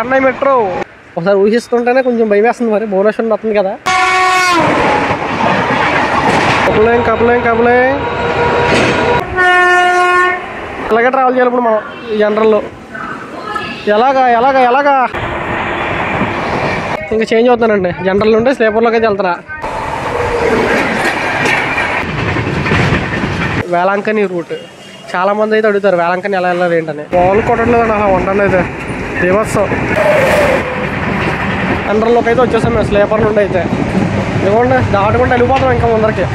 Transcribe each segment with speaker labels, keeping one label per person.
Speaker 1: Chennai metro. ఒకసారి ఊహిస్తుంటేనే కొంచెం భయం వేస్తుంది. మరి భువనేశ్వర్ వస్తుంది కదా. కపలే ఇలాగే ట్రావెల్ చేయాలి ఇప్పుడు మనం ఈ జనరల్లో. ఎలాగా ఇంకా చేంజ్ అవుతానండి. జనరల్ నుండి స్లీపర్లోకి అయితే వెళ్తారా. వేలాంకని రూట్ చాలామంది అయితే అడుగుతారు వేలాంకని ఎలా వెళ్ళాలి ఏంటని. వాళ్ళు కొట్టట్లేదండి అలా వంటండి అయితే రివర్స్. జనరల్లోకి అయితే వచ్చేసాం మేము స్లీపర్ నుండి అయితే. ఇదిగోండి దాటుకుంటే వెళ్ళిపోతాం ఇంకా ముందరికి.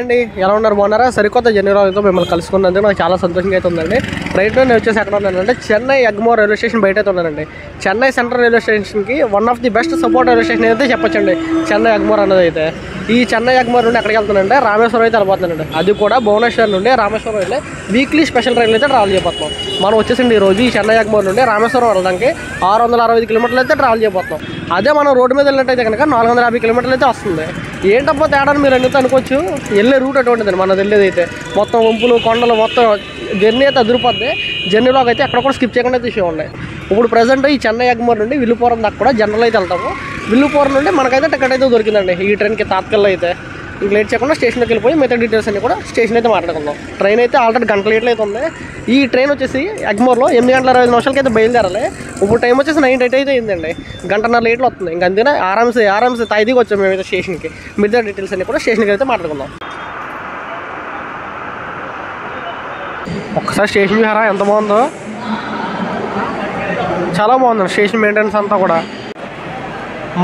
Speaker 1: అండి ఎలా ఉన్నారు, బాగున్నారా? సరికొత్త జర్నీతో మిమ్మల్ని కలుసుకున్నందుకు నాకు చాలా సంతోషంగా అయితే ఉందండి. రైట్ నేను వచ్చేసి ఎక్కడ ఉన్నానంటే చెన్నై ఎగ్మోర్ రైల్వే స్టేషన్ బయట అయితే ఉన్నానండి. చెన్నై సెంట్రల్ రైల్వే స్టేషన్కి one of the best support railway station అయితే చెప్పొచ్చండి చెన్నై ఎగ్మోర్ అనేది అయితే. ఈ చెన్నై ఎగ్మోర్ నుండి ఎక్కడికి వెళ్తానంటే రామేశ్వరం అయితే వెళ్ళిపోతున్నానండి. అది కూడా భువనేశ్వర్ నుండి రామేశ్వరం వెళ్ళి వీక్లీ స్పెషల్ రైలు అయితే ట్రావెల్ చేయబోతున్నాం. మనం వచ్చేసిండి ఈరోజు ఈ చెన్నై ఎగ్మోర్ నుండి రామేశ్వరం వెళ్ళడానికి 665 కిలోమీటర్లు అయితే ట్రావెల్ చేయబోతున్నాం. అదే మనం రోడ్డు మీద వెళ్ళినట్టయితే కనుక 450 కిలోమీటర్లు అయితే వస్తుంది. ఏంటబ్బా తేడా మీరు ఎందుకు అనుకోవచ్చు. వెళ్ళే రూట్ అటువంటిదండి మనది వెళ్ళేది అయితే. మొత్తం వంపులు కొండలు మొత్తం జర్నీ అయితే అదిరిపోద్ది. జర్నీలోకి అయితే ఎక్కడ కూడా స్కిప్ చేయకుండా తీసేయండి. ఇప్పుడు ప్రజెంట్ ఈ చెన్నై ఎగ్మోర్ నుండి విల్లుపురం దాకా కూడా జనరల్ అయితే వెళ్తాము. విల్లుపురం నుండి మనకైతే టికెట్ అయితే దొరికిందండి ఈ ట్రైన్కి తాత్కాల్లో అయితే. ఇంక లేట్ చేయకుండా స్టేషన్కి వెళ్ళిపోయి మిగతా డీటెయిల్స్ అన్ని కూడా స్టేషన్ అయితే మాట్లాడుకుందాం. ట్రైన్ అయితే ఆల్రెడీ గంట లేట్లు అయితే ఉంది. ఈ ట్రైన్ వచ్చేసి ఎగ్మోర్లో 8:25 అయితే బయలుదేరాలి. ఇప్పుడు టైం వచ్చేసి 9:08 అయితే అయిందండి. గంటన్నర లేట్లు వస్తుంది. ఇంక అంతేనా ఆరామ్సే తైదికి వచ్చాము మేమైతే స్టేషన్కి. మిగతా డీటెయిల్స్ అన్ని కూడా స్టేషన్కి అయితే మాట్లాడుకుందాం. ఒక్కసారి స్టేషన్ చూసారా ఎంత బాగుందో. చాలా బాగుందండి స్టేషన్ మెయింటెనెన్స్ అంతా కూడా.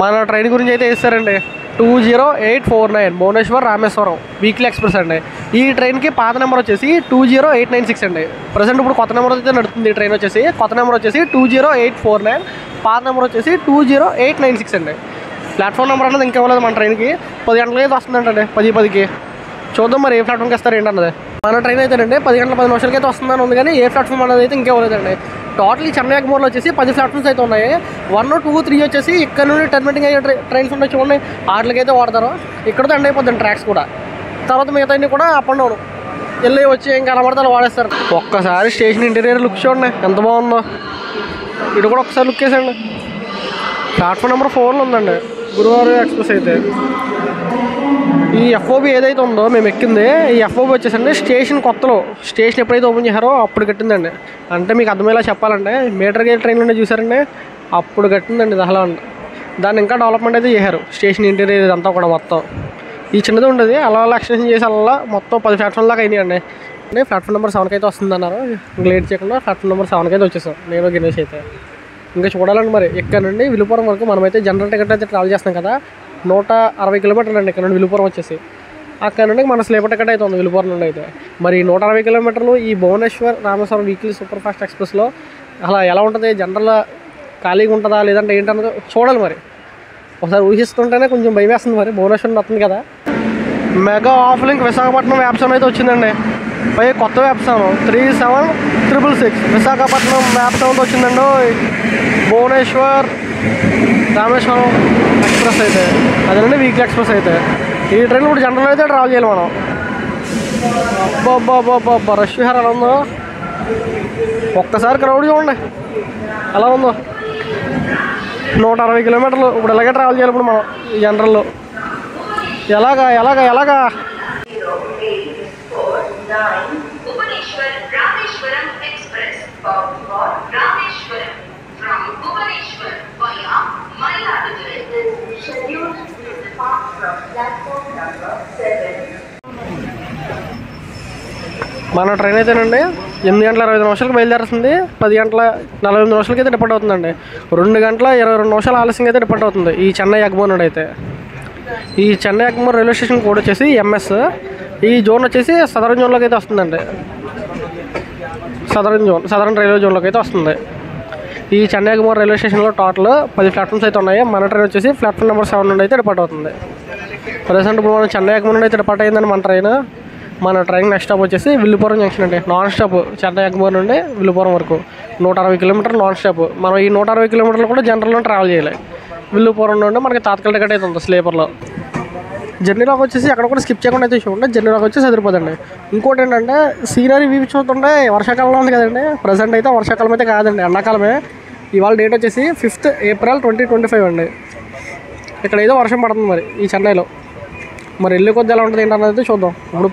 Speaker 1: మన ట్రైన్ గురించి అయితే వేస్తారండి 20849 భువనేశ్వర్ రామేశ్వరం వీక్లీ ఎక్స్ప్రెస్ అండి. ఈ ట్రైన్కి పాత నెంబర్ వచ్చేసి 20896 అండి. ప్రజెంట్ ఇప్పుడు కొత్త నెంబర్ అయితే నడుస్తుంది. ఈ ట్రైన్ వచ్చేసి కొత్త నెంబర్ వచ్చేసి 20849, పాత నెంబర్ వచ్చేసి 20896 అండి. ప్లాట్ఫామ్ నెంబర్ అన్నది ఇంకా ఇవ్వలేదు మన ట్రైన్కి. 10 గంటలకి అయితే వస్తుందంటండి. 10:10కి చూద్దాం మరి ఏ ప్లాట్ఫామ్కి వస్తారు ఏంటన్నది. మన ట్రైన్ అయితే అండి 10 గంటల 10 నిమిషాలకి అయితే వస్తుందని ఉంది, కానీ ఏ ప్లాట్ఫామ్ అనేది అయితే ఇంకా ఇవ్వలేదండి. టోటల్ ఈ చెన్నై ఎగ్మోర్లో వచ్చేసి 10 ప్లాట్ఫామ్స్ అయితే ఉన్నాయి. 1, 2, 3 వచ్చేసి ఇక్కడ నుండి టర్మినేటింగ్ అయ్యే ట్రైన్స్ ఉన్నాయి చూడండి, వాటికి అయితే వాడతారు. ఇక్కడతో ఎండ్ అయిపోతుంది ట్రాక్స్ కూడా. తర్వాత మిగతా అన్ని కూడా అప్ అండ్ డౌన్ వెళ్ళి వచ్చి ఇంకా కనబడతారు వాడేస్తారు. ఒక్కసారి స్టేషన్ ఇంటీరియర్ లుక్ చూడండి ఎంత బాగుందో. ఇటు కూడా ఒకసారి లుక్ వేసండి. ప్లాట్ఫామ్ నెంబర్ 4లో ఉందండి గురువారం ఎక్స్ప్రెస్ అయితే. ఈ ఎఫ్ఓబి ఏదైతే ఉందో మేము ఎక్కింది, ఈ ఎఫ్ఓబి వచ్చేసండి స్టేషన్ కొత్తలో స్టేషన్ ఎప్పుడైతే ఓపెన్ చేశారో అప్పుడు కట్టిందండి. అంటే మీకు అర్థమయ్యేలా చెప్పాలంటే మీటర్ గేజ్ ట్రైన్లోనే చూసారండి, అప్పుడు కట్టిందండి ఇది. అసలు దాన్ని ఇంకా డెవలప్మెంట్ అయితే చేశారు స్టేషన్ ఇంటీరియర్ ఇదంతా కూడా. మొత్తం ఈ చిన్నది ఉండేది అలా ఎక్స్టెన్షన్ చేసి అలా మొత్తం 10 ప్లాట్ఫామ్ దాకా అయినాయండి. ప్లాట్ఫామ్ నెంబర్ 7కి అయితే వస్తుందన్నారు. ఇంకా లేట్ చేయకుండా ప్లాట్ఫామ్ నెంబర్ 7కి అయితే వచ్చేసాం నేను గణేష్ అయితే. ఇంకా చూడాలండి మరి ఇక్కడ నుండి విలుపురం వరకు మనమైతే జనరల్ టికెట్ అయితే ట్రావెల్ చేస్తాం కదా. 160 కిలోమీటర్లు అండి ఇక్కడ నుండి విలుపురం వచ్చేసి. అక్కడ నుండి మన స్లీపర్ టికెట్ అయితే ఉంది విలుపురం నుండి అయితే. మరి 160 కిలోమీటర్లు ఈ Bhubaneswar Rameswaram weekly super fast ఎక్స్ప్రెస్లో అలా ఎలా ఉంటుంది, జనరల్ ఖాళీగా ఉంటుందా లేదంటే ఏంటన్నది చూడాలి. మరి ఒకసారి ఊహిస్తుంటేనే కొంచెం భయం వేస్తుంది. మరి భువనేశ్వరం వస్తుంది కదా. మెగా ఆఫ్ లింక్ విశాఖపట్నం వ్యాప్సన్ అయితే వచ్చిందండి. పై కొత్త వ్యాప్సన్ 3766 విశాఖపట్నం వ్యాప్సన్తో వచ్చిందండి. భువనేశ్వర్ రామేశ్వరం ఎక్స్ప్రెస్ అయితే అదేనండి వీక్లీ ఎక్స్ప్రెస్ అయితే. ఈ ట్రైన్ ఇప్పుడు జనరల్ అయితే ట్రావెల్ చేయాలి మనం. అబ్బా రష్ విహార్ ఎలా ఉందో ఒక్కసారి క్రౌడ్ చూడండి ఎలా ఉందో. 160 కిలోమీటర్లు ఇప్పుడు ఎలాగే ట్రావెల్ చేయాలి ఇప్పుడు మనం ఈ జనరల్లో. ఎలాగా మన ట్రైన్ అయితేనండి 8:25 బయలుదేరుతుంది. 10:48 అయితే డిపార్ట్ అవుతుందండి. 2:22 ఆలస్యంగా అయితే డిపార్ట్ అవుతుంది ఈ చెన్నై ఎగ్మోర్ నుండి అయితే. ఈ Chennai Egmore railway station code వచ్చేసి MS. ఈ జోన్ వచ్చేసి సదరన్ జోన్లోకి అయితే వస్తుందండి. సదరన్ రైల్వే జోన్లోకి అయితే వస్తుంది. ఈ చెన్నై ఎగ్మోర్ రైల్వే స్టేషన్లో టోటల్ 10 ప్లాట్ఫామ్స్ అయితే ఉన్నాయి. మన ట్రైన్ వచ్చేసి ప్లాట్ఫామ్ నెంబర్ 7 నుండి అయితే డిపార్ట్ అవుతుంది. ప్రజెంట్ ఇప్పుడు మనం చెన్నై ఎగ్మోర్ నుండి అయితే డిపార్ట్ అయిందండి మన ట్రైన్. మన ట్రైన్ నెక్స్ట్ స్టాప్ వచ్చేసి విల్లుపురం జంక్షన్ అండి. నాన్ స్టాప్ చెన్నై ఎగ్మోర్ నుండి విల్లుపురం వరకు 160 కిలోమీటర్లు నాన్ స్టాప్. మనం ఈ 160 కిలోమీటర్లు కూడా జనరల్లో ట్రావెల్ చేయాలి. విల్లుపురం నుండి మనకి తాత్కాలిక టికెట్ అయితే ఉంది స్లీపర్లో. జర్నీలోకి వచ్చేసి అక్కడ కూడా స్కిప్ చేయకుండా అయితే చూడండి. జర్నీలోకి వచ్చేసి సరిపోదండి. ఇంకోటి ఏంటంటే సీనరీ వ్యూ చూస్తుంటే వర్షాకాలంలో ఉంది కదండి. ప్రజెంట్ అయితే వర్షాకాలం అయితే కాదండి, ఎండాకాలమే. ఇవాళ డేట్ వచ్చేసి 5th April 2025 అండి. ఇక్కడ ఏదో వర్షం పడుతుంది మరి ఈ చెన్నైలో. మరి వెళ్ళే కొద్ది ఎలా ఉంటుంది ఏంటన్నది చూద్దాం ఇప్పుడు.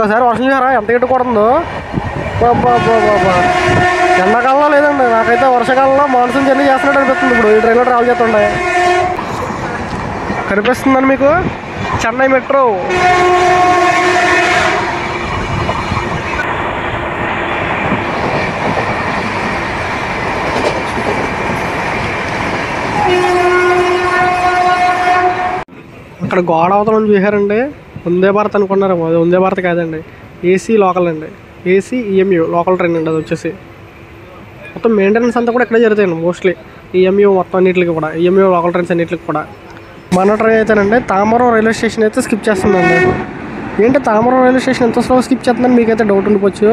Speaker 1: ఒక్కసారి వర్షం చూసారా ఎంత గట్టి కొడుతుందో. బాబా ఎండాకాలంలో లేదండి, నాకైతే వర్షాకాలంలో మాన్సూన్ జర్నీ చేస్తున్నట్టు అనిపిస్తుంది. ఇప్పుడు ఈ ట్రైన్లో ట్రావెల్ చేస్తుండే కనిపిస్తుందని మీకు చెన్నై మెట్రో. అక్కడ గోడ అవతలం చూసారండి, వందే భారత్ అనుకున్నారు. అది వందే భారత్ కాదండి, ఏసీ లోకల్ అండి. ఏసీ ఈఎంయూ లోకల్ ట్రైన్ అండి. అది వచ్చేసి మొత్తం మెయింటెనెన్స్ అంతా కూడా ఇక్కడే జరుగుతాయండి మోస్ట్లీ. ఈఎంయూ మొత్తం అన్నింటికి కూడా, ఈఎంయూ లోకల్ ట్రైన్స్ అన్నింటికి కూడా. మన ట్రైన్ అయితేనండి తామరం రైల్వే స్టేషన్ అయితే స్కిప్ చేస్తుందండి. ఏంటి తామరం రైల్వే స్టేషన్ ఎంత స్లో స్కిప్ చేస్తుందని మీకైతే డౌట్ ఉండిపోవచ్చు.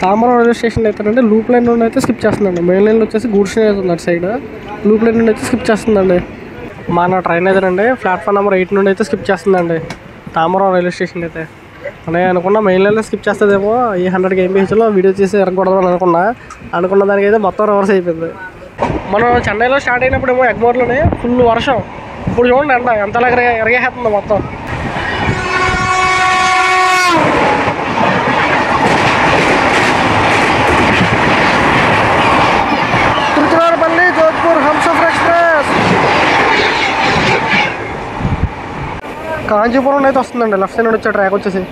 Speaker 1: తామరం రైల్వే స్టేషన్ అయితేనండి లూప్ లైన్ నుండి అయితే స్కిప్ చేస్తుందండి. మెయిన్ లైన్లో వచ్చేసి గూడ్స్ ట్రైన్ అవుతుంది అటు సైడ్, లూప్ లైన్ నుండి అయితే స్కిప్ చేస్తుందండి. మన ట్రైన్ అయితేనండి ప్లాట్ఫామ్ నెంబర్ 8 నుండి అయితే స్కిప్ చేస్తుందండి తామరం రైల్వే స్టేషన్ అయితే. అనే అనుకున్నా మెయిన్ లైన్లో స్కిప్ చేస్తుందేమో, ఈ 100 kmph వీడియో చేసి ఎరగకూడదు అని అనుకున్న దానికైతే మొత్తం రివర్స్ అయిపోయింది. మనం చెన్నైలో స్టార్ట్ అయినప్పుడు ఏమో ఎగ్మోర్లోనే ఫుల్ వర్షం. ఇప్పుడు చూడండి ఎండ ఎంతలా ఎరగేస్తుంది మొత్తం. తిరుచిరాపల్లి జోధ్పూర్ హంసఫర్ ఎక్స్ప్రెస్ కాంచీపురం అయితే వస్తుందండి. లెఫ్ట్ సైడ్ నుండి వచ్చే ట్రాక్ వచ్చేసి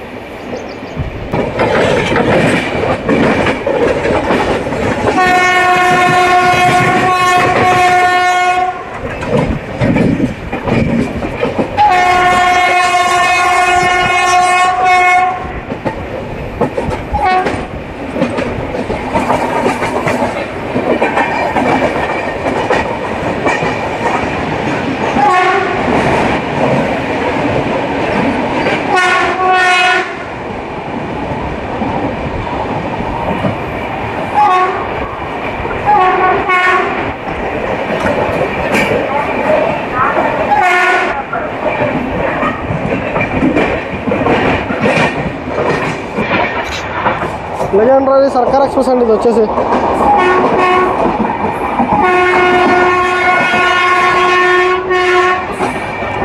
Speaker 1: లెజెండరీ సర్కార్ ఎక్స్ప్రెస్ అండి. ఇది వచ్చేసి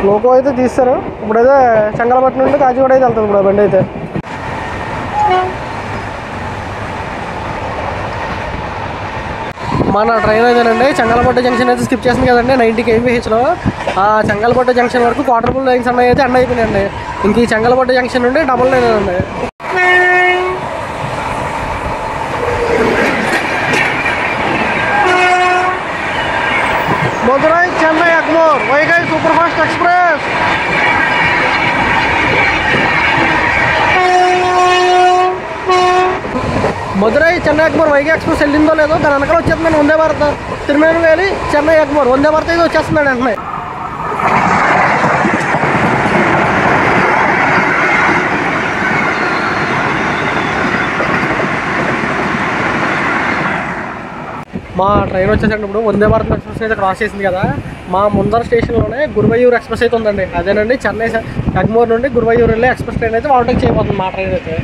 Speaker 1: లోకో అయితే తీస్తారు. ఇప్పుడైతే చెంగలపట్టు నుండి కాచిగూడ అయితే వెళ్తుంది ఇప్పుడు బండి అయితే. మన ట్రైన్ అయితేనండి చెంగలపట్టు జంక్షన్ అయితే స్కిప్ చేస్తుంది కదండి 90 kmph. ఆ చెంగలపట్టు జంక్షన్ వరకు క్వార్టర్ఫుల్ లైన్స్ అన్నీ అయితే ఎండ్ అయిపోయినాయండి. ఇంక ఈ చెంగలపట్టు జంక్షన్ నుండి డబుల్ లైన్ అండి. Madurai Chennai Egmore Vaigai super fast express. Madurai Chennai Egmore Vaigai express వెళ్ళిందో లేదో దాని వెనకాల వచ్చేస్తుందండి వందే భారత్. తిరుమలవేలి చెన్నై ఎగ్మోర్ వందే భారత్ అయితే వచ్చేస్తుందండి వెంటనే. మా ట్రైన్ వచ్చేసండి ఇప్పుడు వందే భారత్ ఎక్స్ప్రెస్ అయితే క్రాస్ చేసింది కదా. మా ముందర స్టేషన్లోనే గురువయ్యూర్ ఎక్స్ప్రెస్ అయితే ఉందండి. అదేనండి చెన్నై ఎగ్మోర్ నుండి గురువయ్యూర్ వెళ్ళే ఎక్స్ప్రెస్ ట్రైన్ అయితే ఓవర్టేక్ చేయబోతుంది మా ట్రైన్ అయితే.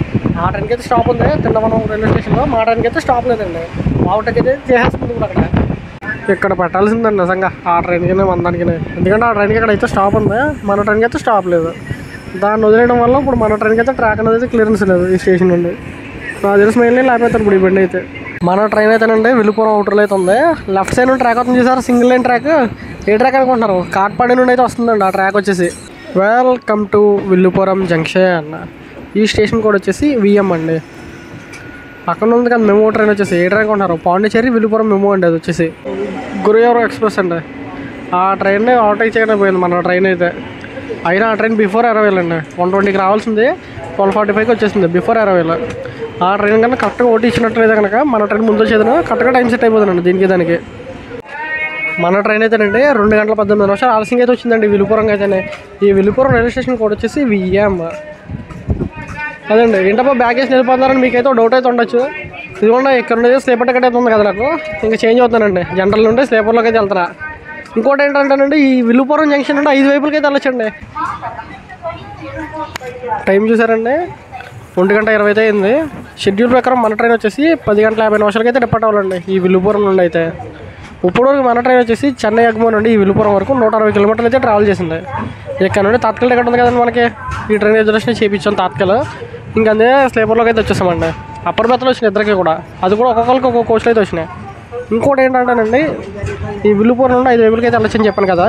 Speaker 1: ఆ ట్రైన్కి అయితే స్టాప్ ఉంది తిన్నవనం రైల్వే స్టేషన్లో. మా ట్రైన్కి అయితే స్టాప్ లేదండి, ఓవర్టేక్ అయితే చేసేస్తుంది ఇప్పుడు అక్కడ. ఇక్కడ పెట్టాల్సిందండి నిజంగా ఆ ట్రైన్కి మందానికి, ఎందుకంటే ఆ ట్రైన్కి ఇక్కడ అయితే స్టాప్ ఉంది, మన ట్రైన్కి అయితే స్టాప్ లేదు. దాన్ని వదిలేయడం వల్ల ఇప్పుడు మన ట్రైన్కి అయితే ట్రాక్ అనేది క్లియరెన్స్ లేదు ఈ స్టేషన్ నుండి. నాకు తెలిసి మెయిన్లీ లేకపోతారు ఇప్పుడు ఈ బండి అయితే. మన ట్రైన్ అయితేనండి విలుపురం అవుటర్లో అయితే ఉంది. లెఫ్ట్ సైడ్ నుండి ట్రాక్ అవుతుంది చూసారు, సింగిల్ లైన్ ట్రాక్. ఏ ట్రాక్ అనుకుంటున్నారు? కాట్పాడి నుండి అయితే వస్తుందండి ఆ ట్రాక్ వచ్చేసి. Welcome to Villupuram junction. ఈ స్టేషన్ కూడా వచ్చేసి విఎం అండి. పక్కన ఉంది కదా మెమో ట్రైన్ వచ్చేసి ఏ ట్రైన్ కొంటున్నారు, పాండిచేరి విల్లుపురం మెమో అండి. అది వచ్చేసి గురువారం ఎక్స్ప్రెస్ అండి. ఆ ట్రైన్ ఓవర్టేక్ చేయడం పోయింది మన ట్రైన్ అయితే. అయినా ఆ ట్రైన్ బిఫోర్ అరైవల్ అండి. 120కి రావాల్సింది 12:45కి వచ్చేసింది బిఫోర్ అరైవల్. ఆ ట్రైన్ కన్నా కరెక్ట్గా ఓటీ ఇచ్చినట్లయితే కనుక మన ట్రైన్ ముందు వచ్చేది కరెక్ట్గా టైం సెట్ అయిపోతుందండి దానికి. మన ట్రైన్ అయితేనండి 2 గంటల 18 నిమిషాలు ఆలస్యంగా అయితే వచ్చిందండి విలుపురంగా అయితేనే. ఈ విలుపురం రైల్వే స్టేషన్ కూడా వచ్చేసి విఎం. అదండి ఏంటప్ప బ్యాగేజ్ నిలిపోతున్నారని మీకైతే డౌట్ అయితే ఉండొచ్చు. ఇదిగోండి ఇక్కడ నుండి స్లీపర్ టికెట్ అయితే ఉంది కదా నాకు, ఇంకా చేంజ్ అవుతానండి. జనరల్ నుండి స్లీపర్లోకి అయితే వెళ్తారా. ఇంకోటి ఏంటంటేనండి ఈ విలుపురం జంక్షన్ నుండి 5 వైపులకి అయితే వెళ్ళొచ్చండి. టైం చూసారండి 1:20 అయితే అయింది. షెడ్యూల్ ప్రకారం మన ట్రైన్ వచ్చేసి 10:50 అయితే డిపార్ట్ అవ్వాలండి ఈ విలుపురం నుండి అయితే. ఇప్పుడు మన ట్రైన్ వచ్చేసి చెన్నై ఎగ్మోర్ నుండి ఈ విలుపురం వరకు 160 కిలోమీటర్లు అయితే ట్రావెల్ చేసింది. ఇక్కడ నుండి తాత్కాల టికెట్ ఉంది కదండి మనకి, ఈ ట్రైన్ రిజర్వేషన్ చేయించాం తాత్కాల. ఇంకా అదే స్లీపర్లోకి అయితే వచ్చేసామండి. అప్పర్ బెర్త్లు వచ్చినాయి ఇద్దరికి కూడా, అది కూడా ఒక్కొక్కరికి ఒక్కొక్క కోచ్లు అయితే వచ్చినాయి. ఇంకోటి ఏంటంటేనండి ఈ విల్లుపురం నుండి 5 వైపులకి అయితే వెళ్ళొచ్చని చెప్పాను కదా.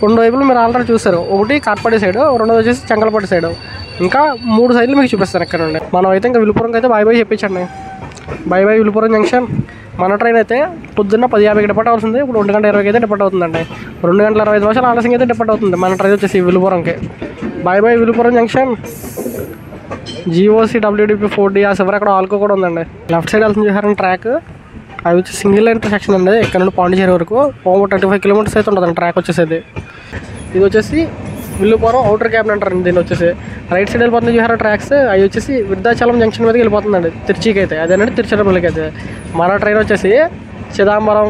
Speaker 1: 2 వైపులు మీరు ఆల్రెడీ చూస్తారు. ఒకటి కాట్పాడి సైడ్, రెండోది వచ్చేసి చెంగల్పట్టి సైడ్, ఇంకా 3 సైడ్లు మీకు చూపిస్తాను ఇక్కడ నుండి. మనం అయితే ఇంకా విల్లుపురంకి అయితే బాయ్ చెప్పించండి. Bye Villupuram junction. మన ట్రైన్ అయితే పొద్దున్న 10:50కి డిపార్ట్ అవుతుంది. ఇప్పుడు 2:20కి అయితే డిపార్ట్ అవుతుందండి. 2 గంటల 25 నిమిషాలు ఆలస్యంగా అయితే డిపార్ట్ అవుతుంది మన ట్రైన్ వచ్చేసి విల్లుపురంకి. Bye Villupuram junction. GOC WDP 4D ఆ చివరి అక్కడ ఆల్కో కూడా ఉందండి. లెఫ్ట్ సైడ్ వెళ్తుంది చూసారని ట్రాక్, అది వచ్చి సింగిల్ లైన్ సెక్షన్ అండి. ఇక్కడ నుండి పాండిచేరి వరకు 35 కిలోమీటర్స్ అయితే ఉంటుందండి ట్రాక్ వచ్చేసేది. ఇది వచ్చేసి విల్లుపురం అవుటర్ క్యాబిన్ అంటారండి. దీన్ని వచ్చేసి రైట్ సైడ్ వెళ్ళిపోతుంది చూసారా ట్రాక్స్, అవి వచ్చేసి వృద్ధాచలం జంక్షన్ మీదకి వెళ్ళిపోతుందండి తిరుచికి అయితే. అదేనండి తిరుచిరాపల్లికి అయితే. మన ట్రైన్ వచ్చేసి చిదంబరం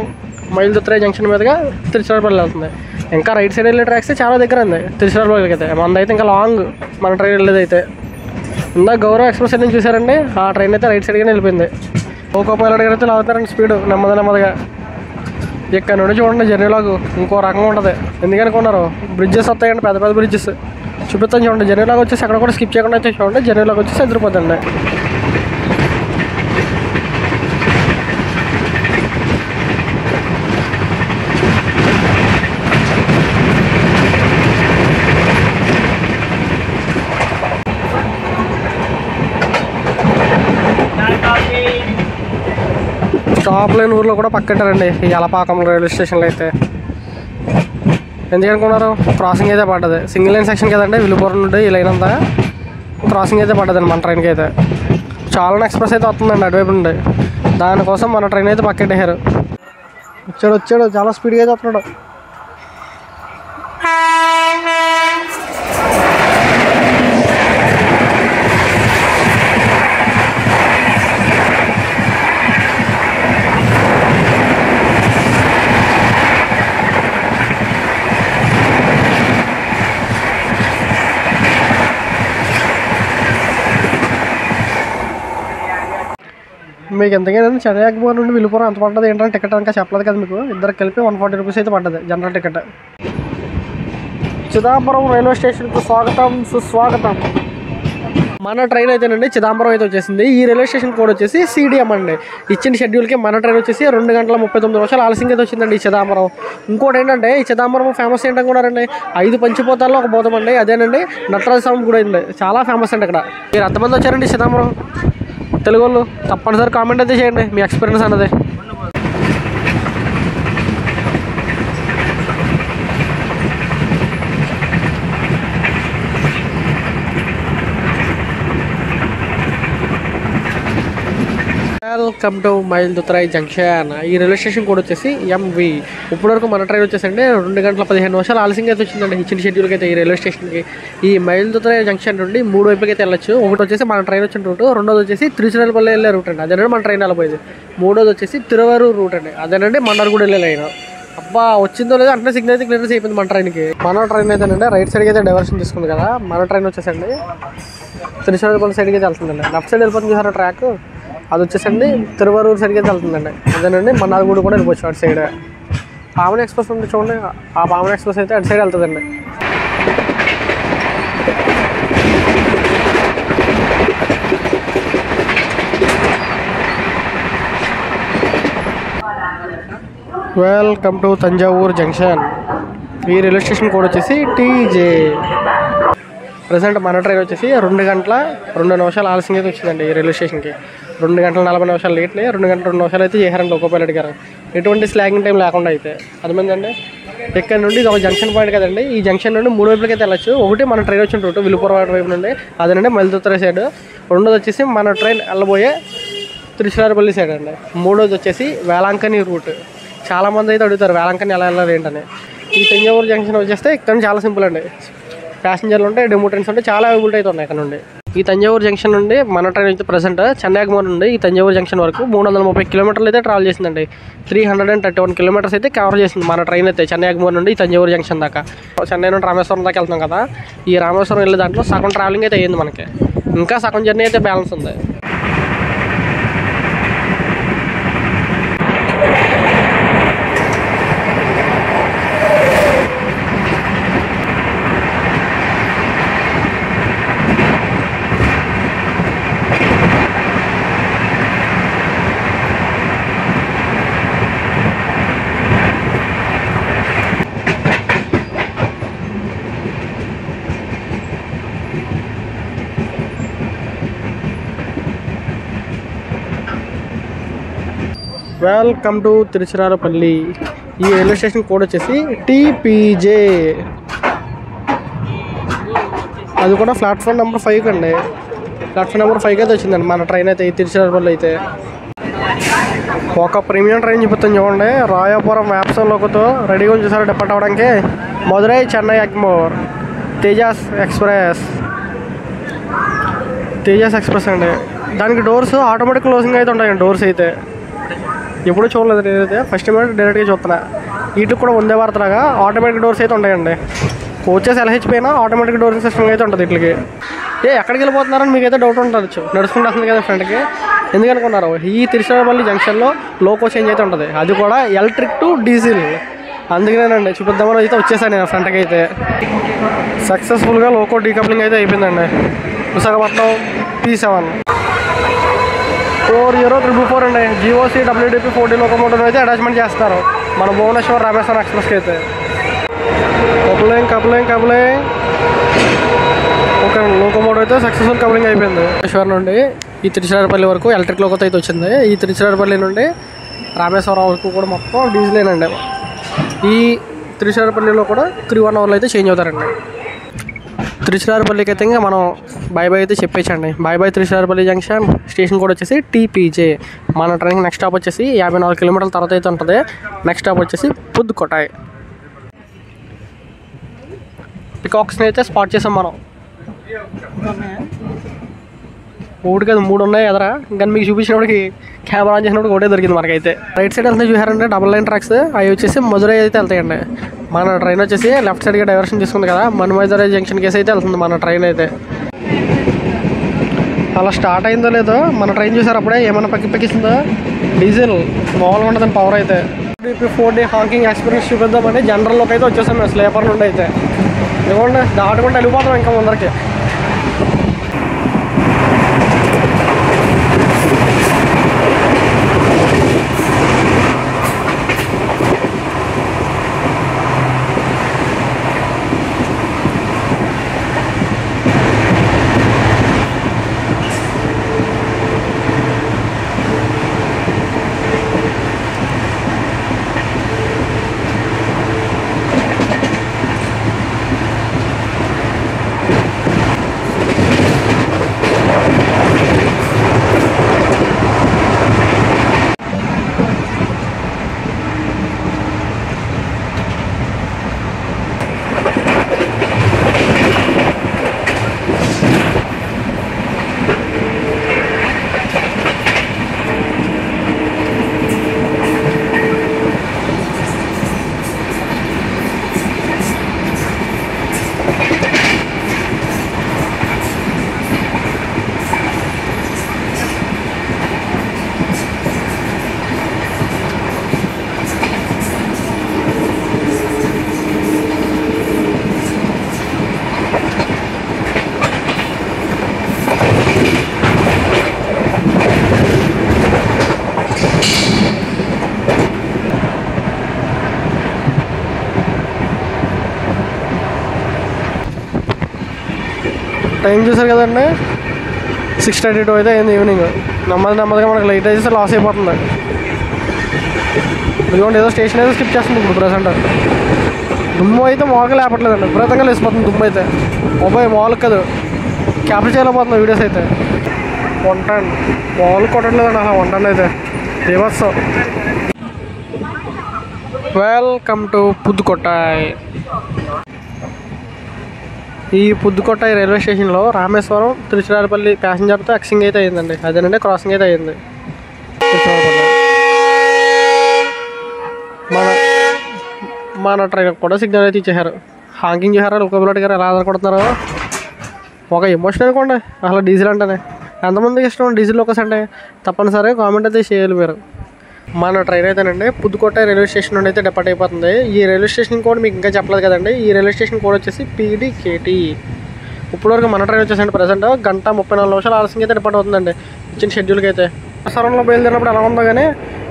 Speaker 1: మైలుదుత్రై జంక్షన్ మీదుగా తిరుచిరాపల్లి వెళ్తుంది. ఇంకా రైట్ సైడ్ వెళ్ళే ట్రాక్స్ చాలా దగ్గర ఉంది తిరుచిరాపల్లికి అయితే. మనదైతే ఇంకా లాంగ్ మన ట్రైన్ వెళ్ళేదైతే. ఇందాక గౌరవ ఎక్స్ప్రెస్ నుంచి చూసారండి, ఆ ట్రైన్ అయితే రైట్ సైడ్గానే వెళ్ళిపోయింది. ఒక్కో పైలట్ గారు అయితే లాగుతారండి స్పీడ్ నెమ్మదిగా. ఇక్కడ నుండి చూడండి జర్నీ లాగు ఇంకో రకంగా ఉంటుంది. ఎందుకనుకున్నారు, బ్రిడ్జెస్ వస్తాయండి, పెద్ద పెద్ద బ్రిడ్జెస్ చూపిస్తాను చూడండి. జర్నీ లాగా వచ్చేసి అక్కడ కూడా స్కిప్ చేయకుండా అయితే చూడండి. జర్నీ లాగా వచ్చేసి ఎదిరిపోతుందండి. స్టాప్ లైన్ ఊర్లో కూడా పక్కెట్టారండి ఈ అలపాకం రైల్వే స్టేషన్లో అయితే. ఎందుకనుకున్నారు, క్రాసింగ్ అయితే పడ్డది. సింగిల్ లైన్ సెక్షన్ కదండి విల్లుపురం నుండి ఈ లైన్ అంతా క్రాసింగ్ అయితే పడ్డదండి మన ట్రైన్కి అయితే. చాలా ఎక్స్ప్రెస్ అయితే వస్తుందండి అటువైపు నుండి, దానికోసం మన ట్రైన్ అయితే పక్కెట్టేశారు. వచ్చాడు చాలా స్పీడ్గా అయితే వస్తున్నాడు. మీకు ఎంతకైనా చెన్నై ఎగ్మోర్ నుండి విల్లుపురం ఎంత పడ్డది ఏంటంటే టికెట్ ఇంకా చెప్పలేదు కదా మీకు. ఇద్దరు కలిపి 140 రూపీస్ అయితే పడ్డది జనరల్ టికెట్. చిదంబరం రైల్వే స్టేషన్కు స్వాగతం సుస్వాగతం. మన ట్రైన్ అయితేనండి చిదంబరం అయితే వచ్చేసింది. ఈ రైల్వే స్టేషన్ కోడ్ వచ్చేసి CDM అండి. ఇచ్చిన షెడ్యూల్కి మన ట్రైన్ వచ్చేసి 2 గంటల 39 నిమిషాలు ఆలస్యంగా అయితే వచ్చిందండి ఈ చిదంబరం. ఇంకోటి ఏంటంటే ఈ చిదంబరం ఫేమస్ ఏంటనుకున్నారండి, 5 పంచిపోతాల్లో ఒక బోధం అండి. అదేనండి నటరాజ స్వామి గుడి అండి, చాలా ఫేమస్ అండి ఇక్కడ. మీరు ఎంతమంది వచ్చారండి చిదంబరం తెలుగు వాళ్ళు? తప్పనిసరి కామెంట్ అయితే చేయండి మీ ఎక్స్పీరియన్స్ అన్నది. Welcome to Mayiladuthurai junction. ఈ రైల్వే స్టేషన్ కూడా వచ్చేసి MV. ఇప్పటివరకు మన ట్రైన్ వచ్చేసండి 2 గంటల 15 నిమిషాలు ఆలస్యంగా అయితే వచ్చిందండి ఇచ్చిన షెడ్యూల్కి అయితే ఈ రైల్వే స్టేషన్కి. ఈ మైలుదుత్రై జంక్షన్ నుండి 3 వైపులకి అయితే వెళ్ళొచ్చు. ఒకటి వచ్చేసి మన ట్రైన్ వచ్చిన రూట్, రెండోది వచ్చేసి తిరుచిరాపల్లి వెళ్ళే రూట్ అండి, అదేనండి మన ట్రైన్ వెళ్ళిపోయింది. మూడోది వచ్చేసి తిరువరూరు రూట్ అండి, అదేనండి మన్నార్గుడి వెళ్ళే లైన్. అబ్బా వచ్చిందో లేదో అంటే సిగ్నల్ అయితే క్లియరెన్స్ అయిపోయింది మన ట్రైన్కి. మన ట్రైన్ అయితేనండి రైట్ సైడ్కి అయితే డైవర్షన్ తీసుకుంది కదా. మన ట్రైన్ వచ్చేసండి తిరుచిరాపల్లి సైడ్కి అయితే వెళ్తుందండి. లెఫ్ట్ సైడ్ వెళ్ళిపోతుంది చూసారా ట్రాక్, అది వచ్చేసండి తిరువరూరు సైడ్కి అయితే వెళ్తుందండి. అదేనండి మన్నార్గుడి కూడా వెళ్ళిపోవచ్చు అటు సైడ్. పావని ఎక్స్ప్రెస్ ఉంది చూడండి, ఆ పావని ఎక్స్ప్రెస్ అయితే అటు సైడ్ వెళ్తుందండి. Welcome to Thanjavur junction. ఈ రైల్వే స్టేషన్ కోడ్ వచ్చేసి TJ. ప్రజెంట్ మన ట్రైన్ వచ్చేసి 2 గంటల 2 నిమిషాలు ఆలస్యంగా అయితే వచ్చిందండి ఈ రైల్వే స్టేషన్కి. 2 గంటల 40 నిమిషాలు లేట్ని 2 గంటల 2 నిమిషాలు అయితే చేశారండి లోకో పైలట్ గారు. ఎటువంటి స్లాగింగ్ టైం లేకుండా అయితే. అర్థమైందండి. ఇక్కడ నుండి ఇది ఒక జంక్షన్ పాయింట్ కదండి. ఈ జంక్షన్ నుండి 3 వైపులకి అయితే వెళ్ళచ్చు. ఒకటి మన ట్రైన్ వచ్చిన రూట్ విలుపురం వైపు నుండి, అదేనండి మైలుతుత్తర సైడ్. రెండోది వచ్చేసి మన ట్రైన్ వెళ్ళబోయే తిరుచిరాపల్లి సైడ్ అండి. మూడోది వచ్చేసి వేలాంకని రూట్. చాలామంది అయితే అడుగుతారు వేలాంకని ఎలా వెళ్ళాలి ఏంటని. ఈ తంజావూరు జంక్షన్ వచ్చేస్తే ఇక్కడ చాలా సింపుల్ అండి. ప్యాసింజర్లు ఉంటాయి, డెమో ట్రైన్స్ ఉంటాయి, చాలా అవైలబిలిటీ అయితే ఉన్నాయి ఇక్కడ నుండి. ఈ తంజావూరు జంక్షన్ నుండి మన ట్రైన్ అయితే ప్రజెంట్ చెన్నైగమూర్ నుండి ఈ తంజావూరు జంక్షన్ వరకు 330 కిలోమీటర్లు అయితే ట్రావెల్ చేసిందండి. 331 కిలోమీటర్స్ అయితే కవర్ చేసింది మన ట్రైన్ అయితే చెన్నైగమూర్ నుండి ఈ తంజావూరు జంక్షన్ దాకా. చెన్నై నుండి రామేశ్వరం దాకా వెళ్తాం కదా, ఈ రామేశ్వరం వెళ్ళే దాంట్లో సగం ట్రావెలింగ్ అయితే అయ్యింది మనకి. ఇంకా సగం జర్నీ అయితే బ్యాలెన్స్ ఉంది. Welcome to Tiruchirappalli. ఈ రైల్వే స్టేషన్ కోడ్ వచ్చేసి టీపీజే. అది కూడా ప్లాట్ఫామ్ నెంబర్ 5 అండి. ప్లాట్ఫామ్ నెంబర్ 5 అయితే వచ్చిందండి మన ట్రైన్ అయితే ఈ తిరుచిరాపల్లి అయితే. ఒక ప్రీమియం ట్రైన్ చూపిస్తాను చూడండి. రాయాపురం వ్యాప్సంలోకితో రెడీగా ఉంచేసారు డిపార్ట్ అవ్వడానికి. మధురై చెన్నై ఎగ్మోర్ తేజాస్ ఎక్స్ప్రెస్ అండి. దానికి డోర్స్ ఆటోమేటిక్ క్లోజింగ్ అయితే ఉంటాయండి. డోర్స్ అయితే ఎప్పుడూ చూడలేదు నేనైతే, ఫస్ట్ టైం డైరెక్ట్గా చూస్తున్నా. వీటికి కూడా వందే భారత్ లాగా ఆటోమేటిక్ డోర్స్ అయితే ఉంటాయండి. కోచెస్ LH పైన ఆటోమేటిక్ డోరింగ్ సిస్టమ్ అయితే ఉంటుంది వీటికి. ఎక్కడికి వెళ్ళిపోతున్నారని మీకైతే డౌట్ ఉండొచ్చు. నడుచుకుంటూ వస్తుంది కదా ఫ్రంట్కి. ఎందుకనుకున్నారు, ఈ తిరుచిరాపల్లి జంక్షన్లో లోకో చేంజ్ అయితే ఉంటుంది. అది కూడా ఎలక్ట్రిక్ టు డీజిల్. అందుకనేనండి చూపిద్దామని అయితే వచ్చేసాను నేను ఫ్రంట్కి అయితే. సక్సెస్ఫుల్గా లోకో డీకప్లింగ్ అయితే అయిపోయిందండి. విశాఖపట్నం P7 40344 అండి. GOC WDP 40 లోకోమోటివ్ అయితే అటాచ్మెంట్ చేస్తారు మన భువనేశ్వర్ రామేశ్వరం ఎక్స్ప్రెస్కి అయితే. కప్లింగ్ ఒక లోకోమోటివ్ అయితే సక్సెస్ఫుల్ కప్లింగ్ అయిపోయింది. భువనేశ్వర్ నుండి ఈ తిరుచిరాపల్లి వరకు ఎలక్ట్రిక్ లోకోతో అయితే వచ్చింది. ఈ తిరుచిరాపల్లి నుండి రామేశ్వరం వరకు కూడా మొత్తం డీజిలేనండి. ఈ తిరుచిరాపల్లిలో కూడా 3-1 అవర్లో అయితే చేంజ్ అవుతారండి. తిరుచిరాపల్లికి అయితే ఇంకా మనం బై అయితే చెప్పేసండి. Bye Tiruchirappalli junction. స్టేషన్ కూడా వచ్చేసి టీపీజే. మన ట్రైన్ నెక్స్ట్ స్టాప్ వచ్చేసి 54 కిలోమీటర్ల తర్వాత అయితే ఉంటుంది. నెక్స్ట్ స్టాప్ వచ్చేసి పుదుకోటాయ్. పికాక్స్ని అయితే స్పాట్ చేసాం మనం. ఒకటి కదా 3 ఉన్నాయి ఎదరా. ఇంకా మీకు చూపించినప్పటికి కెమెరా ఆన్ చేసినప్పుడు ఒకటే దొరికింది మనకైతే. రైట్ సైడ్ వెళ్తే చూసారంటే డబుల్ లైన్ ట్రాక్స్. అవి వచ్చేసి మధురై అయితే వెళ్తాయండి. మన ట్రైన్ వచ్చేసి లెఫ్ట్ సైడ్గా డైవర్షన్ తీసుకుంది కదా, మధురై జంక్షన్ కేసు అయితే వెళ్తుంది మన ట్రైన్ అయితే. అలా స్టార్ట్ అయిందో లేదో మన ట్రైన్ చూసారు అప్పుడే ఏమన్నా పక్కిస్తుందో. డీజిల్ మామూలుగా ఉంటుందని పవర్ అయితే. 4D హాకింగ్ ఎక్స్పీరియన్స్ చూపిద్దామని జనరల్లోకి అయితే వచ్చేసాం మేము స్లీపర్ నుండి అయితే. ఇవ్వండి దాటుకుంటే వెళ్ళిపోతాం ఇంకా ముందరికి. టైం చూసారు కదండి, 6:32 అయితే అయింది ఈవినింగ్. నెమ్మదిగా మనకి లైట్ అయితే లాస్ అయిపోతుంది. ఇదిగోండి ఏదో స్టేషన్ అయితే స్కిప్ చేస్తుంది ఇప్పుడు ప్రజెంట్. దుమ్ము అయితే మామూలుగా లేపట్లేదండి, విపరీతంగా లేసిపోతుంది దుమ్ము అయితే. మొబైల్ మామూలు కదా క్యాప్చర్ చేయలేకపోతుంది వీడియోస్ అయితే. వంటండి మామూలు కొట్టట్లేదండి అలా వంటండి అయితే దేవత్సం. Welcome to పుదుకొట్టాయ్. ఈ పుదుకొట్టాయ్ రైల్వే స్టేషన్లో రామేశ్వరం తిరుచిరాపల్లి ప్యాసింజర్తో ఎక్సింగ్ అయితే అయ్యిందండి. అదేనండి క్రాసింగ్ అయితే అయ్యింది. మన ట్రైన్ కూడా సిగ్నల్ అయితే ఇచ్చేసారు. హాంకింగ్ చేశారు. లోకబులెట్ గారు ఎలా ఆధారపడుతున్నారు. ఒక ఎమోషన్ అనుకోండి అసలు డీజిల్ అంటేనే. ఎంతమందికి ఇష్టం డీజిల్ లోకస్ అంటే తప్పనిసరిగా కామెంట్ అయితే చేయాలి మీరు. మన ట్రైన్ అయితేనండి పుదుకొట్టాయ్ రైల్వే స్టేషన్ నుండి అయితే డిపార్ట్ అయిపోతుంది. ఈ రైల్వే స్టేషన్ కోడ్ మీకు ఇంకా చెప్పలేదు కదండి. ఈ రైల్వే స్టేషన్ కోడ్ వచ్చేసి PDKT. ఇప్పటివరకు మన ట్రైన్ వచ్చేసండి ప్రజెంట్ 1:34 ఆలస్యంగా అయితే డిపార్ట్ అవుతుందండి ఇచ్చిన షెడ్యూల్కి అయితే. సరంలో బయలుదేరినప్పుడు ఎలా ఉందో కానీ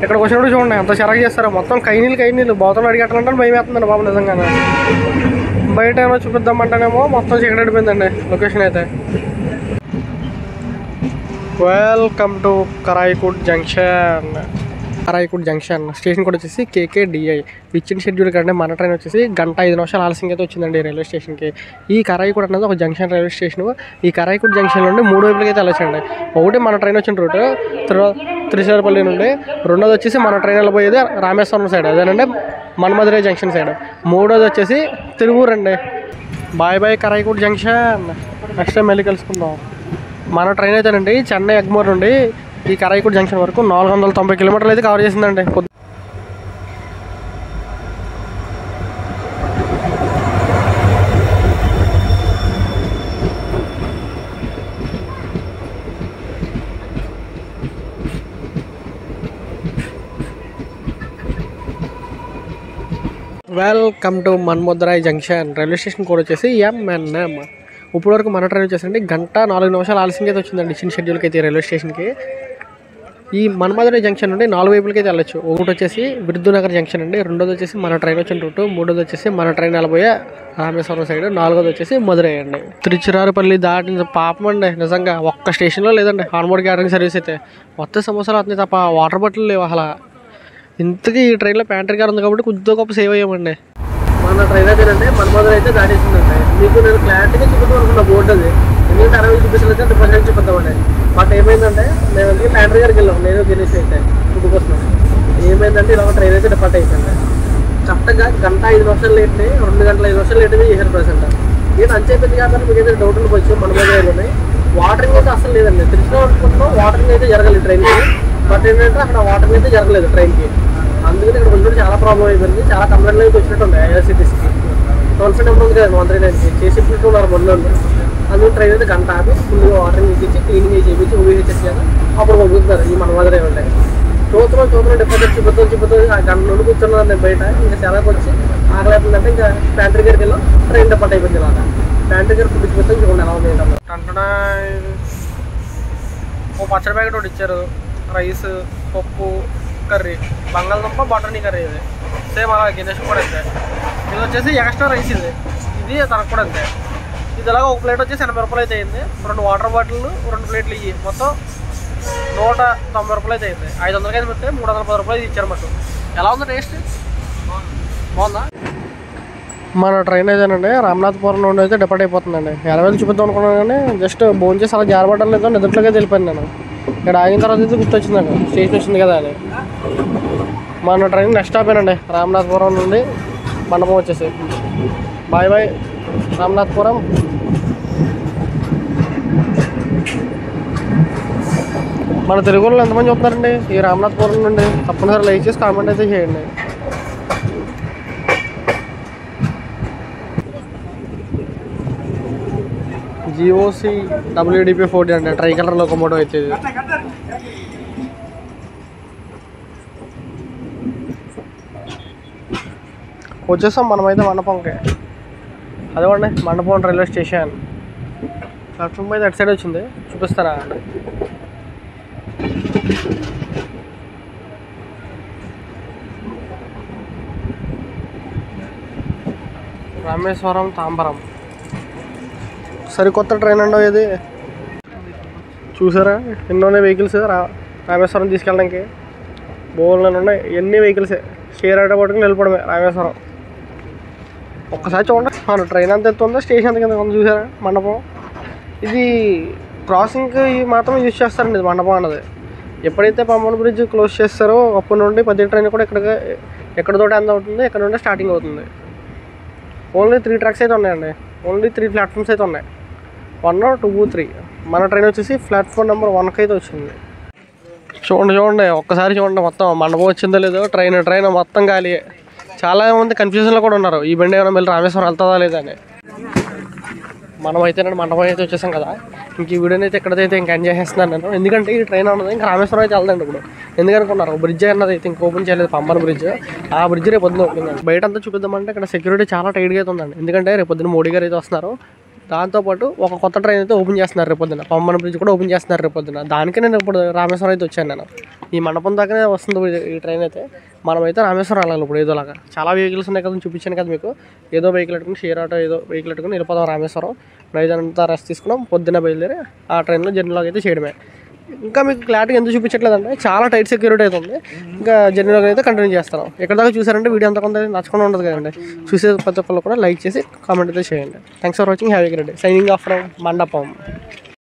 Speaker 1: ఇక్కడికి వచ్చినప్పుడు చూడండి ఎంత చిరాకు చేస్తారో. మొత్తం కైనీళ్ళు బాతులు అడిగట్లంటే భయం వేస్తుందండి బాబు నిజంగానే. బయట ఏమో చూపిద్దామంటేనేమో మొత్తం చీకటి అడిపోయిందండి లొకేషన్ అయితే. Welcome to Karaikudi junction. Station కూడా వచ్చేసి KKDI. ఇచ్చిన షెడ్యూల్ కంటే మన ట్రైన్ వచ్చేసి 1:05 ఆలస్యంగా అయితే వచ్చిందండి రైల్వే స్టేషన్కి. ఈ కరాయికోట్ అనేది ఒక జంక్షన్ రైల్వే స్టేషన్. ఈ కరాయికోట్ జంక్షన్ నుండి 3 వైపులకి అయితే వెళ్ళొచ్చండి. ఒకటి మన ట్రైన్ వచ్చిన రూట్ తిరుచిరాపల్లి నుండి, రెండోది వచ్చేసి మన ట్రైన్ వెళ్ళబోయేది రామేశ్వరం సైడ్, అదేనండి మన్మధురై జంక్షన్ సైడ్. మూడోది వచ్చేసి తిరువూరు అండి. Bye Karaikudi junction. Next time మళ్ళీ కలుసుకుందాం. మన ట్రైన్ అయితేనండి చెన్నై ఎగ్మోర్ నుండి ఈ కరాయికోట్ జంక్షన్ వరకు 490 కిలోమీటర్లు అయితే కవర్ చేసిందండి. Welcome to Manamadurai junction. Railway station code వచ్చేసి MNM. ఇప్పటివరకు మన ట్రైన్ వచ్చేసండి 1:04 ఆలస్యంగా అయితే వచ్చిందండి ఇచ్చిన షెడ్యూల్కి అయితే రైల్వే స్టేషన్కి. ఈ మన్మధురై జంక్షన్ నుండి 4 వైపులకి అయితే వెళ్ళొచ్చు. ఒకటి వచ్చేసి విరుద్ధునగర్ జంక్షన్ అండి, రెండోది వచ్చేసి మన ట్రైన్ వచ్చిన రూటు, మూడోది వచ్చేసి మన ట్రైన్ వెళ్ళబోయే రామేశ్వరం సైడ్, నాలుగోది వచ్చేసి మధురై అండి. తిరుచిరాపల్లి దాటిన పాపం అండి నిజంగా. ఒక్క స్టేషన్లో లేదండి ఆన్బోర్డ్ క్యాటరింగ్ సర్వీస్ అయితే. మొత్తం సమస్యలు అవుతున్నాయి తప్ప వాటర్ బాటిల్ లేవు అసలు. ఇంతకీ ఈ ట్రైన్లో ప్యాంట్రీ గారు ఉంది కాబట్టి కొద్దిగా గొప్ప సేవ్ అయ్యామండి. మన ట్రైన్ అయితేనండి మన్మధురై అయితే దాటేసిందండి. మీకు నేను క్లారిటీగా చూపిద్దాం అనుకున్న బోర్డు అది, ఎందుకంటే 60 చూపిస్తుంది 10% చూపిద్దామండి. బట్ ఏమైందంటే మేము వెళ్ళి ప్యాంట్రీ గారికి వెళ్ళాం, నేను గెలిచి అయితే పుట్టుకొస్తున్నాం. ఏమైందంటే ఇలా ట్రైన్ అయితే డిపార్ట్ అయిపోయింది. కరెక్ట్గా 1:05 లేట్ని 2:05 లేట్ అయితే చేశారు ప్రజెంట్. నేను అంచెప్పింది కాబట్టి మీకు అయితే డౌట్ ఉండిపోవచ్చు. మన్మధురైలోనే వాటరింగ్ అయితే అసలు లేదండి. తెలిసిన అనుకుంటున్నాం వాటరింగ్ అయితే జరగలేదు ట్రైన్కి. బట్ ఏంటంటే అక్కడ వాటరింగ్ అయితే జరగలేదు ట్రైన్కి. అందుకని ఇక్కడ కొంచెం చాలా ప్రాబ్లం అయిపోయింది. చాలా కంప్లైంట్లు అయితే వచ్చినట్టు ఉన్నాయి IRCTCకి. టోల్ ఫ్రీ నెంబర్ ఉంది కదా 139కి చేసినట్టు ఉన్నారు మొన్న. అందుకు ట్రైన్ అయితే గంట ఆపి ఫుల్గా వాటరింగ్ ఇచ్చి క్లీనింగ్ చేయించి OVHS చేయాలి. అప్పుడు పంపుతున్నారు ఈ మన్మధురై ఉంటాయి. చూస్తున్నాం డిపాజిట్ చూపుతుంది. ఆ గంట నుండి కూర్చున్నాను నేను బయట. ఇంకా సెలవుకి వచ్చి ఆకలి అయిపోయిందంటే ఇంకా ప్యాంట్రీ గారికి వెళ్ళాం. ట్రైన్ డిపార్ట్ అయిపోయింది. ఇలాగా ప్యాంట్రీ గారు ఫుడ్ చూపిస్తాం. చూడండి ఎలా ఉంది ఏంటన్నా. ఓ పచ్చడి ప్యాకెట్ ఒకటి ఇచ్చారు. రైస్, పప్పు, కర్రీ, బంగాళదుంప బటానీ కర్రీ. ఇది సేమ్ అలా గిన్నెస్ కూడా అంతే. ఇది వచ్చేసి ఎక్స్ట్రా రైస్. ఇది తనకు కూడా అంతే. ఇది అలాగా ఒక ప్లేట్ వచ్చేసి 80 రూపాయలు అయితే అయింది. 2 వాటర్ బాటిల్ 2 ప్లేట్లు ఇవి మొత్తం 190 రూపాయలు అయితే అయింది. 500 అయితే పెడితే 310 రూపాయలు ఇచ్చారు మాకు. ఎలా ఉంది టేస్ట్? బాగుందా? మన ట్రైన్ అయితేనండి రామనాథపురం నుండి అయితే డిపార్ట్ అయిపోతుందండి. 20 చూపిద్దాం అనుకున్నాను కానీ జస్ట్ భోజనం చేసి అలా జారబడ్డం లేదో నిద్రలోకి వెళ్ళిపోయాను నేను. ఇక్కడ ఆగిన తర్వాత అయితే గుర్తొచ్చింది నాకు స్టేషన్ వచ్చింది కదా అని. మన ట్రైన్ నెక్స్ట్ స్టాప్ ఏనండి రామనాథపురం నుండి మండపం వచ్చేసి. బాయ్ రామనాథపురం. మన తెలుగులో ఎంతమంది చూస్తున్నారండి ఈ రామనాథపురం నుండి? తప్పనిసరి లైక్ చేసి కామెంట్ అయితే చేయండి. GOC WDP40 అండి ట్రై కలర్ లోకోమోటివ్ అయితే. వచ్చేస్తాం మనమైతే మండపంకి. అదేవండి మండపం రైల్వే స్టేషన్. ప్లాట్ఫామ్ అయితే అటు సైడ్ వచ్చింది, చూపిస్తారా? రామేశ్వరం తాంబరం సరికొత్త ట్రైన్ అండి ఇది. చూసారా ఎన్నో వెహికల్స్ రామేశ్వరం తీసుకెళ్ళడానికి. బోల్డ్ ఉన్నాయి ఎన్ని వెహికల్స్. షేర్ ఆటో పట్టుకుని వెళ్ళిపోవడమే రామేశ్వరం. ఒక్కసారి చూడండి ట్రైన్ అంత ఎత్తు ఉందో, స్టేషన్ అంత కింద ఉంది. చూసారా మండపం. ఇది క్రాసింగ్కి మాత్రం యూజ్ చేస్తారండి ఇది మండపం అన్నది. ఎప్పుడైతే పంబన్ బ్రిడ్జ్ క్లోజ్ చేస్తారో అప్పటి నుండి 10 ట్రైన్ కూడా ఎక్కడితోటి ఎండ్ అవుతుంది, ఎక్కడ నుండి స్టార్టింగ్ అవుతుంది. ఓన్లీ 3 ట్రాక్స్ అయితే ఉన్నాయండి. ఓన్లీ 3 ప్లాట్ఫామ్స్ అయితే ఉన్నాయి. 1, 2, 3. మన ట్రైన్ వచ్చేసి ప్లాట్ఫామ్ నెంబర్ 1కి అయితే వచ్చింది. చూడండి ఒక్కసారి చూడండి మొత్తం మండపం వచ్చిందో లేదో. ట్రైన్ మొత్తం ఖాళీ. చాలామంది కన్ఫ్యూజన్లో కూడా ఉన్నారు, ఈ బండి ఏమైనా మళ్ళీ రామేశ్వరం వెళ్తుందా లేదా అని. మనమైతే మండపం అయితే వచ్చేసాం కదా. ఇంక ఈ వీడియోని అయితే ఎక్కడైతే ఇంకా ఎంజాయ్ చేస్తున్నాను నేను. ఎందుకంటే ఈ ట్రైన్ అన్నది ఇంకా రామేశ్వరం అయితే వెళ్దండి ఇప్పుడు. ఎందుకనుకున్నారు, బ్రిడ్జ్ అన్నది అయితే ఇంకా ఓపెన్ చేయలేదు, పంబన్ బ్రిడ్జ్. ఆ బ్రిడ్జ్ రేపు పొద్దున ఓపెన్ అండి. బయట అంతా చూపిద్దామంటే ఇక్కడ సెక్యూరిటీ చాలా టైట్గా అయితే ఉందండి. ఎందుకంటే రేపు పొద్దున మోడీ గారు అయితే వస్తున్నారు. దాంతోపాటు ఒక కొత్త ట్రైన్ అయితే ఓపెన్ చేస్తున్నారు రేపు పొద్దున. పంబన్ బ్రిడ్జ్ కూడా ఓపెన్ చేస్తున్నారు రేపు పొద్దున. దానికి నేను ఇప్పుడు రామేశ్వరం అయితే వచ్చాను నేను. ఈ మండపం దాకానే వస్తుంది ఈ ట్రైన్ అయితే. మనమైతే రామేశ్వరం వెళ్ళాలి ఇప్పుడు ఏదోలాగా. చాలా వెహికల్స్ ఉన్నాయి కదా, చూపించాను కదా మీకు. ఏదో వెహికల్ పెట్టుకుని, షేర్ ఆటో ఏదో వెహికల్ పెట్టుకుని వెళ్ళిపోదాం రామేశ్వరం. నైట్ అంతా రెస్ట్ తీసుకున్నాం, పొద్దున్న బయలుదేరి ఆ ట్రైన్లో జర్నీలోకి అయితే చేయడమే. ఇంకా మీకు క్లారిటీ ఎందుకు చూపించట్లేదంటే చాలా టైట్ సెక్యూరిటీ అయితే ఉంది. ఇంకా జర్నీలోకి అయితే కంటిన్యూ చేస్తాం. ఎక్కడ దాకా చూసారంటే వీడియో అంతా కొంత నచ్చకుండా ఉండదు కదండి. చూసే ప్రతి ఒక్కళ్ళు కూడా లైక్ చేసి కామెంట్ అయితే చేయండి. Thanks for watching. Have a great day. Signing off from మండపం.